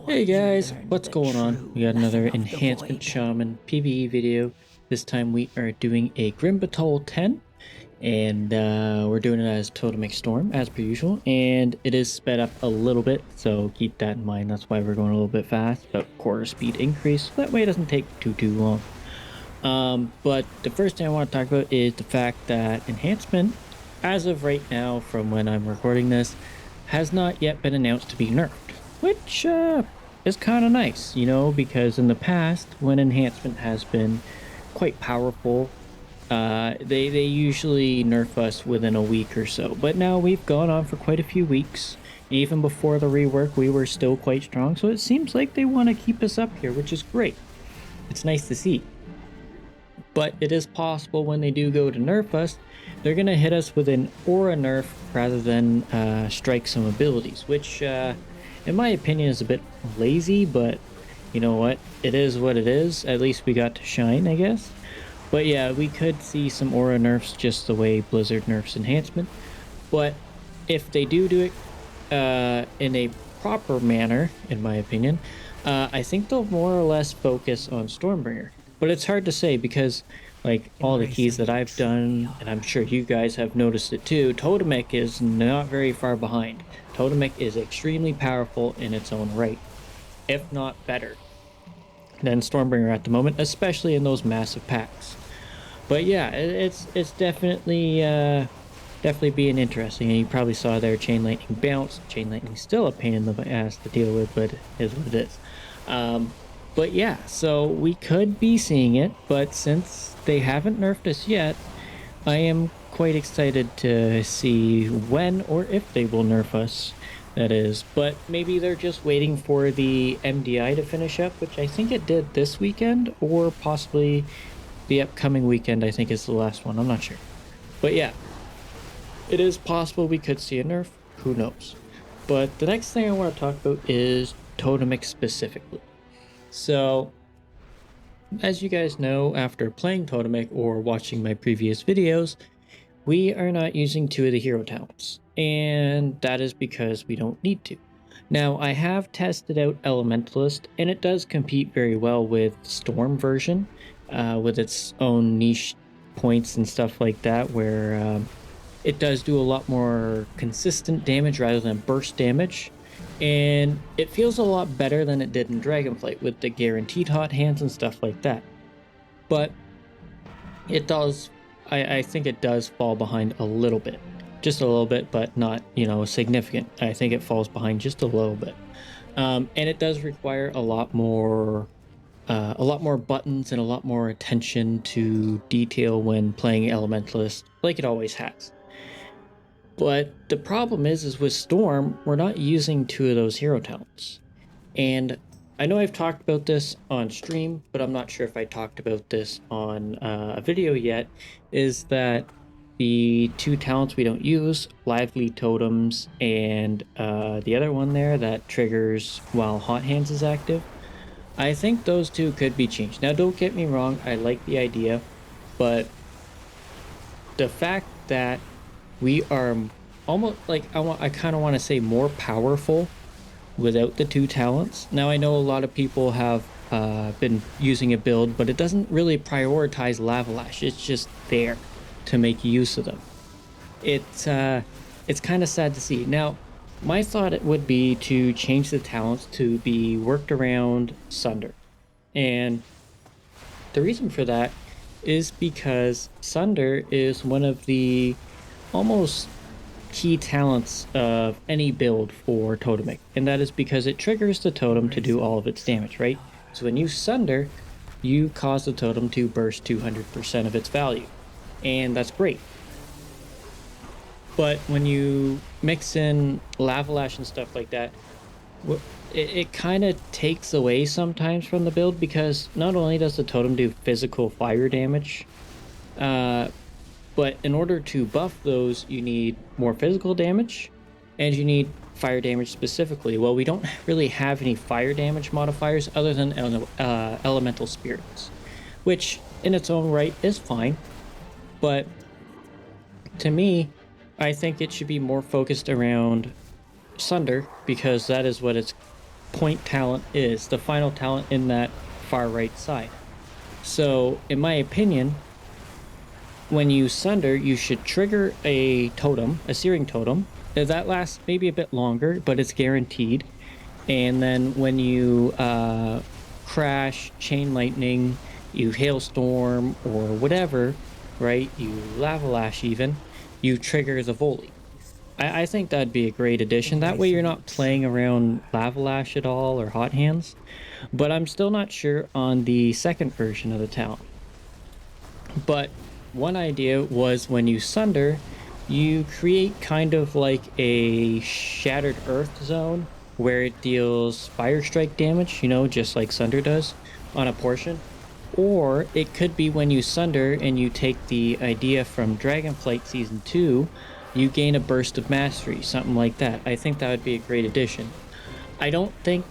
Hey guys, what's going on? We got another Enhancement Shaman PvE video. This time we are doing a Grim Batol 10, and we're doing it as Totemic Storm, as per usual, and it is sped up a little bit, so keep that in mind. That's why we're going a little bit fast, but quarter speed increase, so that way it doesn't take too long. But the first thing I want to talk about is the fact that Enhancement, as of right now, from when I'm recording this, has not yet been announced to be nerfed. Which is kind of nice, you know, because in the past, when Enhancement has been quite powerful, they usually nerf us within a week or so. But now we've gone on for quite a few weeks. Even before the rework, we were still quite strong, so it seems like they want to keep us up here, which is great. It's nice to see. But it is possible when they do go to nerf us, they're going to hit us with an aura nerf rather than strike some abilities, which in my opinion is a bit lazy, but you know what, it is what it is. At least we got to shine, I guess. But yeah, we could see some aura nerfs just the way Blizzard nerfs Enhancement. But if they do it in a proper manner, in my opinion, I think they'll more or less focus on Stormbringer. But it's hard to say because, like, all the keys that I've done, and I'm sure you guys have noticed it too, Totemic is not very far behind. Totemic is extremely powerful in its own right, if not better than Stormbringer at the moment, especially in those massive packs. But yeah, it's definitely being interesting. And you probably saw their Chain Lightning bounce. Chain Lightning still a pain in the ass to deal with, but it is what it is. But yeah, so we could be seeing it, but since they haven't nerfed us yet, I am quite excited to see when or if they will nerf us, that is. But maybe they're just waiting for the MDI to finish up, which I think it did this weekend, or possibly the upcoming weekend. I think is the last one, I'm not sure. But yeah, it is possible we could see a nerf, who knows. But the next thing I want to talk about is Totemic specifically. So, as you guys know, after playing Totemic or watching my previous videos, we are not using two of the hero talents, and that is because we don't need to. Now, I have tested out Elementalist, and it does compete very well with Storm version, with its own niche points and stuff like that, where it does do a lot more consistent damage rather than burst damage. And it feels a lot better than it did in Dragonflight with the guaranteed hot hands and stuff like that. But it does, I think it does fall behind a little bit. Just a little bit, but not, you know, significant. I think it falls behind just a little bit. And it does require a lot more buttons and a lot more attention to detail when playing Elementalist, like it always has. But the problem is with Storm, we're not using two of those hero talents. And I know I've talked about this on stream, but I'm not sure if I talked about this on a video yet, is that the two talents we don't use, Lively Totems, and the other one there that triggers while Hot Hands is active, I think those two could be changed. Now, don't get me wrong, I like the idea, but the fact that we are almost like, I kind of want to say more powerful without the two talents. Now, I know a lot of people have been using a build, but it doesn't really prioritize Lava Lash. It's just there to make use of them. It's kind of sad to see. Now, my thought it would be to change the talents to be worked around Sunder. And the reason for that is because Sunder is one of the almost key talents of any build for Totemic, and that is because it triggers the totem to do all of its damage, right? So when you Sunder, you cause the totem to burst 200% of its value, and that's great. But when you mix in Lava Lash and stuff like that, it kind of takes away sometimes from the build, because not only does the totem do physical fire damage, but in order to buff those, you need more physical damage, and you need fire damage specifically. Well, we don't really have any fire damage modifiers other than elemental spirits, which in its own right is fine. But to me, I think it should be more focused around Sunder, because that is what it's point talent is, the final talent in that far right side. So, in my opinion, when you sunder, you should trigger a totem, a searing totem. That lasts maybe a bit longer, but it's guaranteed. And then when you crash, chain lightning, you hailstorm, or whatever, right? You lava lash even, you trigger the volley. I think that'd be a great addition. That way you're not playing around lava lash at all or hot hands. But I'm still not sure on the second version of the talent. But one idea was when you sunder, you create kind of like a shattered earth zone where it deals fire strike damage, you know, just like sunder does on a portion. Or it could be when you sunder and you take the idea from Dragonflight Season 2, you gain a burst of mastery, something like that. I think that would be a great addition. I don't think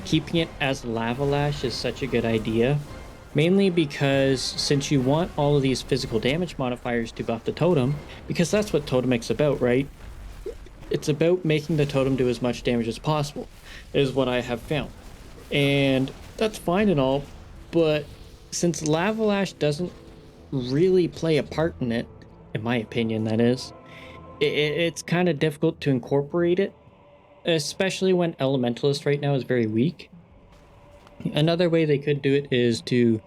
keeping it as Lava Lash is such a good idea. Mainly because since you want all of these physical damage modifiers to buff the totem, because that's what Totemic's about, right? It's about making the totem do as much damage as possible, is what I have found. And that's fine and all, but since Lava Lash doesn't really play a part in it, in my opinion that is, it's kind of difficult to incorporate it, especially when Elementalist right now is very weak. Another way they could do it is to,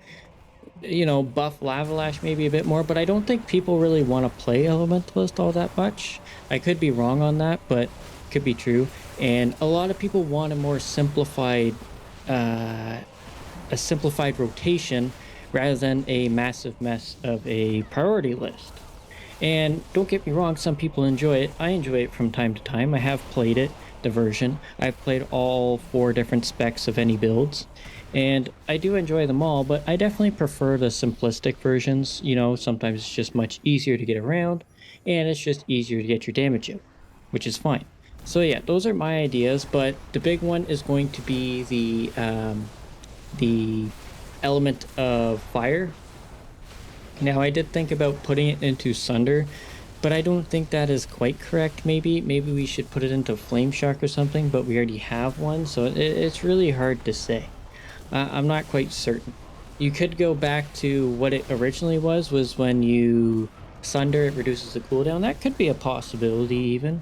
you know, buff Lava Lash maybe a bit more, but I don't think people really want to play Elementalist all that much. I could be wrong on that, but could be true. And a lot of people want a more simplified, rotation rather than a massive mess of a priority list. And don't get me wrong, some people enjoy it. I enjoy it from time to time. I have played it, the version. I've played all 4 different specs of any builds, and I do enjoy them all, but I definitely prefer the simplistic versions. You know, sometimes it's just much easier to get around, and it's just easier to get your damage out, which is fine. So yeah, those are my ideas, but the big one is going to be the element of fire. Now, I did think about putting it into Sunder, but I don't think that is quite correct. Maybe we should put it into Flame Shock or something, but we already have one, so it's really hard to say. I'm not quite certain. You could go back to what it originally was when you Sunder, it reduces the cooldown. That could be a possibility even.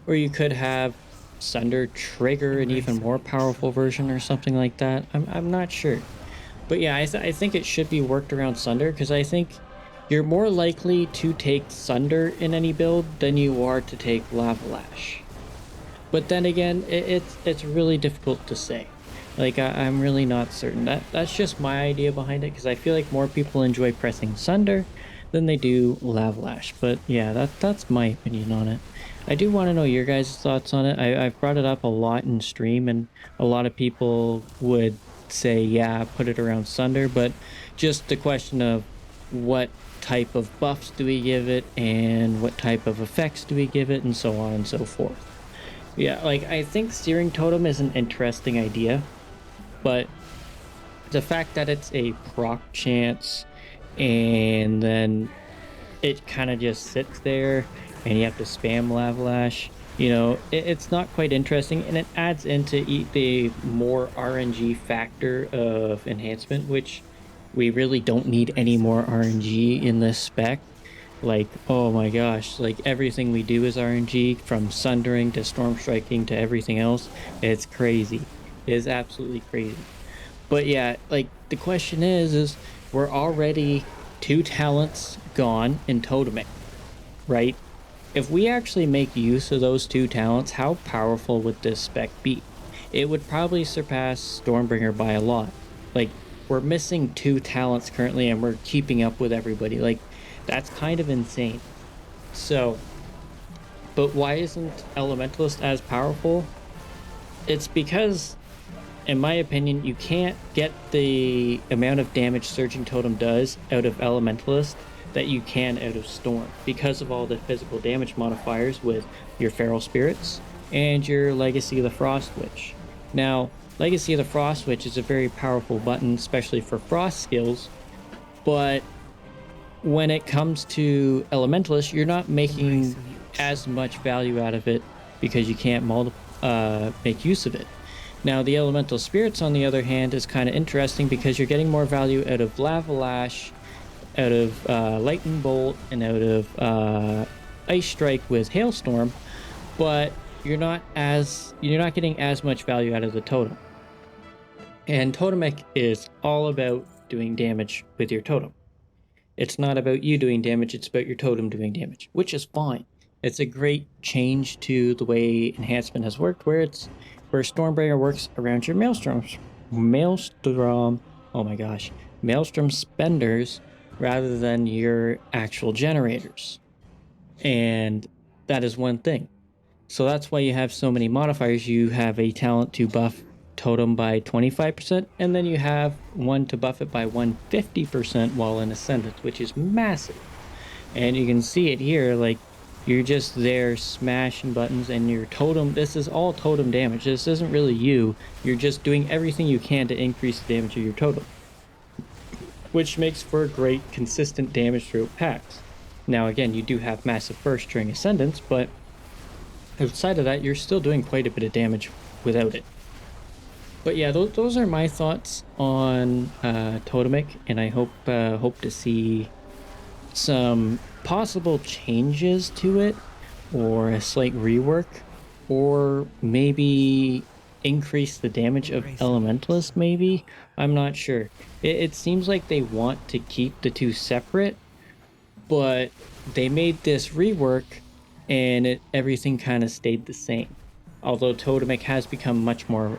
Or you could have Sunder trigger an even more powerful version or something like that. I'm not sure. But yeah, I think it should be worked around Sunder, because I think you're more likely to take Sunder in any build than you are to take Lava Lash. But then again, it's really difficult to say. Like, I'm really not certain. That's just my idea behind it, because I feel like more people enjoy pressing Sunder than they do Lava Lash. But yeah, that's my opinion on it. I do want to know your guys' thoughts on it. I've brought it up a lot in stream, and a lot of people would say, yeah, put it around Sunder, but just the question of what type of buffs do we give it, and what type of effects do we give it, and so on and so forth. Yeah, like, I think Searing Totem is an interesting idea, but the fact that it's a proc chance, and then it kind of just sits there, and you have to spam Lava Lash, you know, it's not quite interesting, and it adds into the more RNG factor of Enhancement, which we really don't need any more RNG in this spec. Like, oh my gosh, like everything we do is RNG, from sundering to storm striking to everything else. It's crazy. It is absolutely crazy. But yeah, like, the question is we're already 2 talents gone in Totemic, right? If we actually make use of those 2 talents, how powerful would this spec be? It would probably surpass Stormbringer by a lot. Like, we're missing 2 talents currently, and we're keeping up with everybody. Like, that's kind of insane. So, but why isn't Elementalist as powerful? It's because, in my opinion, you can't get the amount of damage Surging Totem does out of Elementalist that you can out of Storm, because of all the physical damage modifiers with your Feral Spirits and your Legacy of the Frost Witch. Now, Legacy of the Frost Witch is a very powerful button, especially for Frost skills, but when it comes to Elementalist, you're not making as much value out of it because you can't make use of it. Now, the Elemental Spirits, on the other hand, is kind of interesting because you're getting more value out of Lava Lash, out of Lightning Bolt, and out of Ice Strike with Hailstorm, but you're not getting as much value out of the Totem. And Totemic is all about doing damage with your Totem. It's not about you doing damage, it's about your Totem doing damage, which is fine. It's a great change to the way Enhancement has worked, where Stormbringer works around your Maelstrom spenders rather than your actual generators. And that is one thing. So that's why you have so many modifiers. You have a talent to buff Totem by 25%, and then you have one to buff it by 150% while in Ascendance, which is massive. And you can see it here, like, you're just there smashing buttons, and your Totem, this is all Totem damage. This isn't really you. You're just doing everything you can to increase the damage of your Totem, which makes for great consistent damage throughout packs. Now again, you do have massive burst during Ascendance, but outside of that, you're still doing quite a bit of damage without it. But yeah, those are my thoughts on Totemic, and I hope to see some possible changes to it, or a slight rework, or maybe increase the damage of Elementalist, maybe? I'm not sure. It seems like they want to keep the two separate, but they made this rework and everything kind of stayed the same. Although Totemic has become much more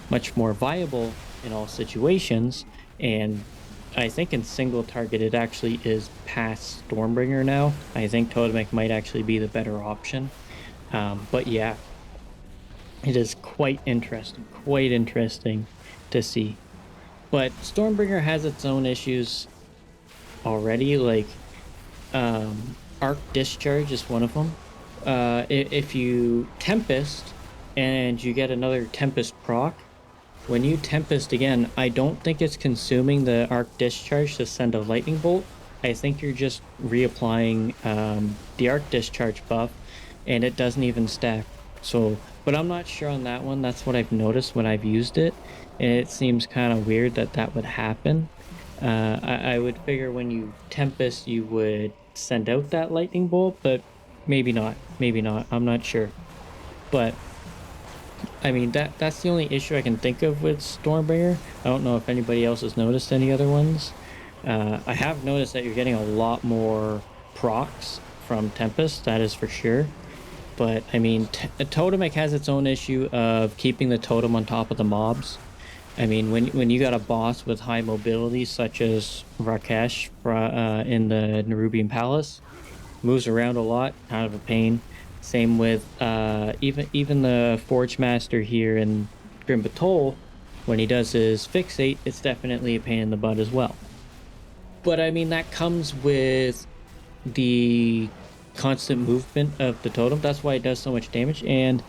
viable in all situations, and I think in single target it actually is past Stormbringer now. I think Totemic might actually be the better option. But yeah, it is quite interesting to see. But Stormbringer has its own issues already, like Arc Discharge is one of them. If you Tempest and you get another Tempest proc, when you Tempest again, I don't think it's consuming the Arc Discharge to send a Lightning Bolt. I think you're just reapplying the Arc Discharge buff, and it doesn't even stack. So, but I'm not sure on that one. That's what I've noticed when I've used it, and it seems kind of weird that would happen. I would figure when you Tempest, you would send out that Lightning Bolt, but maybe not. I'm not sure. But I mean, that's the only issue I can think of with Stormbringer. I don't know if anybody else has noticed any other ones. I have noticed that you're getting a lot more procs from Tempest, that is for sure. But I mean, Totemic has its own issue of keeping the Totem on top of the mobs. I mean, when you got a boss with high mobility, such as Rakesh in the Nerubian Palace, moves around a lot, kind of a pain. Same with even the Forge Master here in Grim Batol, when he does his fixate, it's definitely a pain in the butt as well. But I mean, that comes with the constant movement of the Totem. That's why it does so much damage. And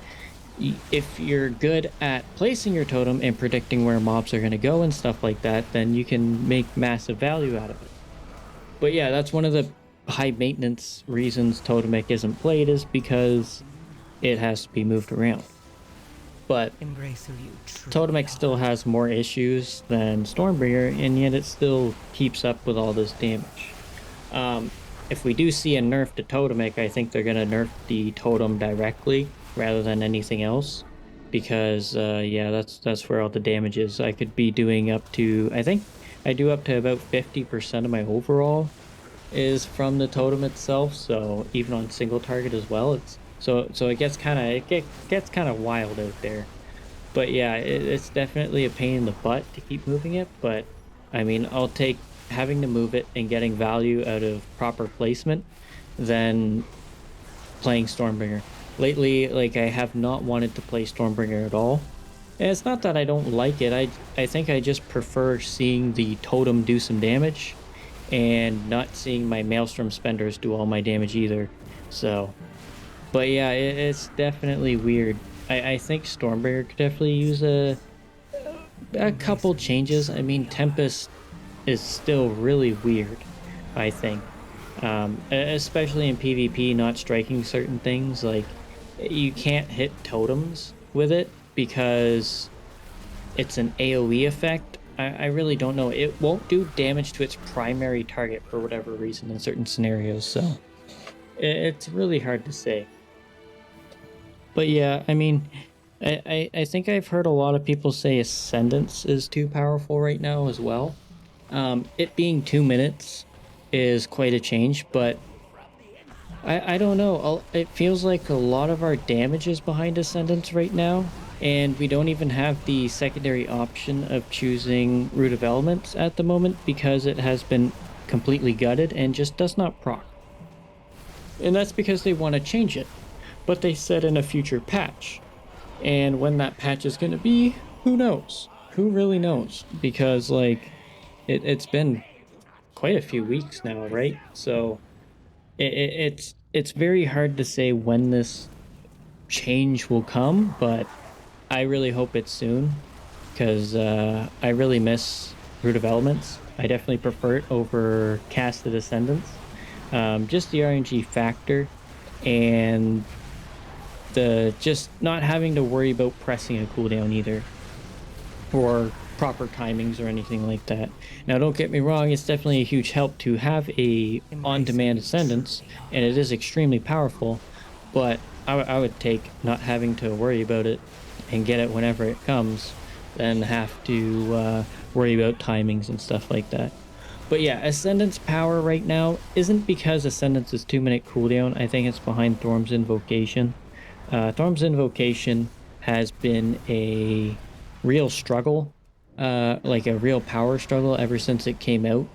if you're good at placing your Totem and predicting where mobs are going to go and stuff like that, then you can make massive value out of it. But yeah, that's one of the high maintenance reasons Totemic isn't played, is because it has to be moved around. But Totemic still has more issues than Stormbringer, and yet it still keeps up with all this damage. If we do see a nerf to Totemic, I think they're going to nerf the Totem directly rather than anything else, because yeah, that's where all the damage is. I could be doing up to, I think I do up to about 50% of my overall is from the Totem itself, so even on single target as well, it's so it gets kind of wild out there. But yeah, it's definitely a pain in the butt to keep moving it, but I mean, I'll take having to move it and getting value out of proper placement than playing Stormbringer. Lately, like, I have not wanted to play Stormbringer at all. And it's not that I don't like it, I think I just prefer seeing the Totem do some damage and not seeing my Maelstrom spenders do all my damage either. So, but yeah, it's definitely weird. I think Stormbringer could definitely use a couple changes. I mean, Tempest is still really weird, I think. Especially in PvP, not striking certain things. Like, you can't hit totems with it because it's an AoE effect. I really don't know. It won't do damage to its primary target for whatever reason in certain scenarios, so it's really hard to say. But yeah, I mean, I think I've heard a lot of people say Ascendance is too powerful right now as well. It being 2 minutes is quite a change, but I don't know. It feels like a lot of our damage is behind Ascendance right now, and we don't even have the secondary option of choosing Root of Elements at the moment because it has been completely gutted and just does not proc. And that's because they want to change it, but they said in a future patch. And when that patch is going to be, who knows? Who really knows? Because, like, it's been quite a few weeks now, right? So it's very hard to say when this change will come, but I really hope it's soon because I really miss Root of Elements. I definitely prefer it over Casted Ascendance. Just the RNG factor and the just not having to worry about pressing a cooldown either, or proper timings or anything like that. Now, don't get me wrong, it's definitely a huge help to have a on-demand Ascendance, and it is extremely powerful, but I would take not having to worry about it and get it whenever it comes than have to worry about timings and stuff like that. But yeah, Ascendance power right now isn't because Ascendance is 2-minute cooldown. I think it's behind Thorm's Invocation. Thorm's Invocation has been a real struggle, like a real power struggle ever since it came out.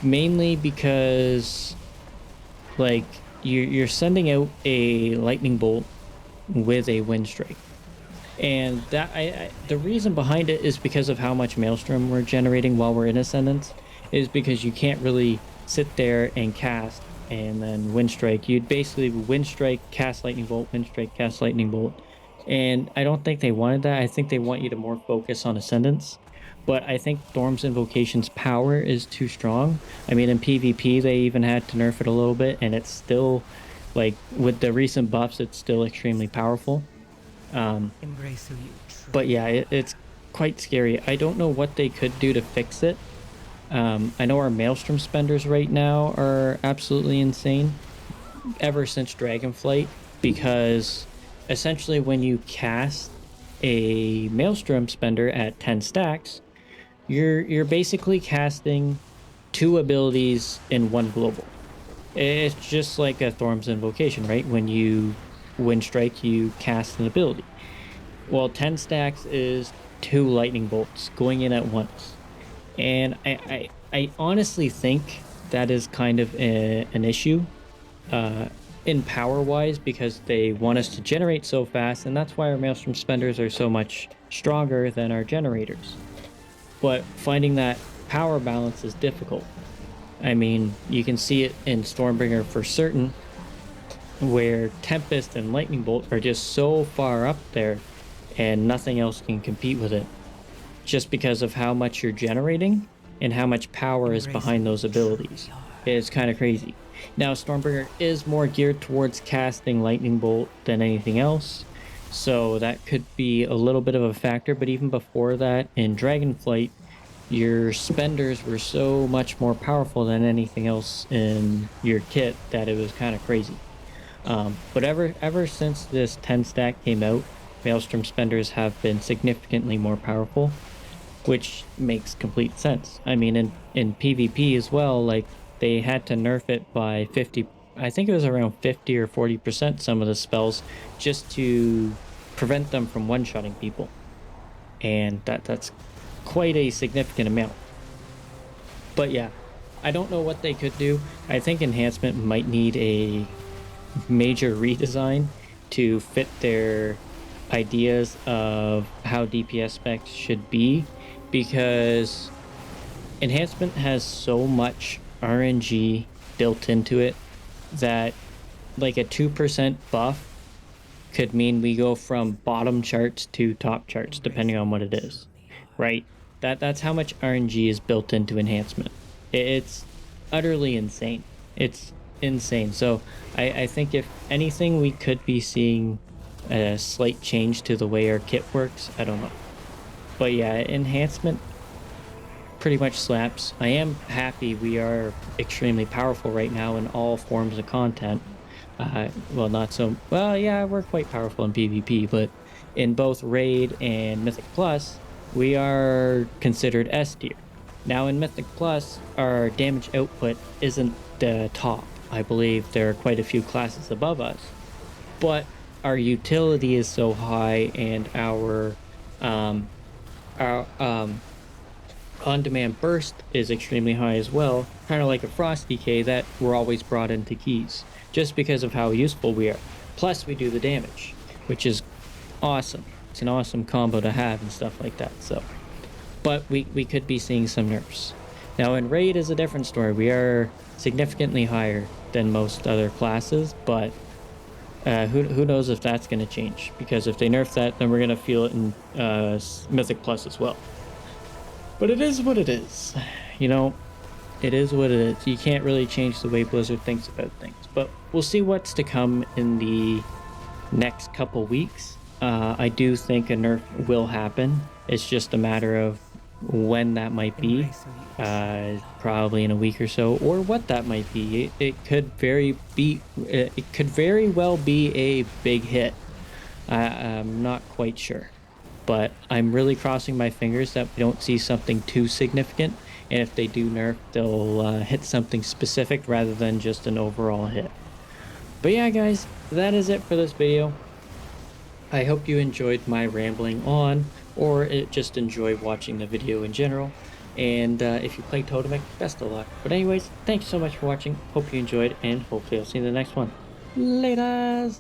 Mainly because, like, you're sending out a lightning bolt with a wind strike, and that the reason behind it is because of how much maelstrom we're generating while we're in Ascendance, is because you can't really sit there and cast and then wind strike. You'd basically wind strike, cast lightning bolt, wind strike, cast lightning bolt. And I don't think they wanted that. I think they want you to more focus on Ascendance. But I think Thorm's Invocation's power is too strong. I mean, in PvP, they even had to nerf it a little bit, and it's still, like, with the recent buffs, it's still extremely powerful. But yeah, it's quite scary. I don't know what they could do to fix it. I know our Maelstrom spenders right now are absolutely insane ever since Dragonflight, because essentially when you cast a Maelstrom spender at 10 stacks, you're basically casting 2 abilities in 1 global. It's just like a Thorm's Invocation, right? When you Wind Strike, you cast an ability. Well, 10 stacks is 2 lightning bolts going in at once. And I honestly think that is kind of an issue in power-wise, because they want us to generate so fast, and that's why our Maelstrom spenders are so much stronger than our generators. But finding that power balance is difficult. I mean, you can see it in Stormbringer for certain, where Tempest and Lightning Bolt are just so far up there, and nothing else can compete with it, just because of how much you're generating and how much power is behind those abilities. It's kind of crazy. Now, Stormbringer is more geared towards casting Lightning Bolt than anything else, so that could be a little bit of a factor, but even before that, in Dragonflight, your spenders were so much more powerful than anything else in your kit that it was kind of crazy. But ever since this 10 stack came out, Maelstrom spenders have been significantly more powerful, which makes complete sense. I mean, in PvP as well, like, they had to nerf it by 50, I think it was around 50 or 40% some of the spells, just to prevent them from one-shotting people. And that's quite a significant amount. But yeah, I don't know what they could do. I think Enhancement might need a major redesign to fit their ideas of how DPS specs should be, because Enhancement has so much RNG built into it that, like, a 2% buff could mean we go from bottom charts to top charts depending on what it is, right? That's how much RNG is built into Enhancement. It's utterly insane. It's insane. So I think if anything, we could be seeing a slight change to the way our kit works. I don't know. But yeah, enhancement pretty much slaps. I am happy we are extremely powerful right now in all forms of content. Well, not so well. Yeah, we're quite powerful in PvP, but in both Raid and Mythic Plus, we are considered S tier. Now in Mythic Plus, our damage output isn't the top. I believe there are quite a few classes above us, but our utility is so high, and um, our on-demand burst is extremely high as well, kind of like a frost decay, that we're always brought into keys just because of how useful we are. Plus we do the damage, which is awesome. It's an awesome combo to have and stuff like that. So, but we could be seeing some nerfs. Now in Raid is a different story. We are significantly higher than most other classes, but who knows if that's going to change, because if they nerf that, then we're going to feel it in Mythic Plus as well. But it is what it is. You know, it is what it is. You can't really change the way Blizzard thinks about things. But we'll see what's to come in the next couple weeks. I do think a nerf will happen. It's just a matter of when that might be. Probably in a week or so, or what that might be. It could very well be a big hit. I'm not quite sure. But I'm really crossing my fingers that we don't see something too significant, and if they do nerf, they'll hit something specific rather than just an overall hit. But yeah, guys, that is it for this video. I hope you enjoyed my rambling on, or just enjoyed watching the video in general. And if you play Totemic, best of luck. But anyways, thanks so much for watching. Hope you enjoyed, and hopefully I'll see you in the next one. Laters!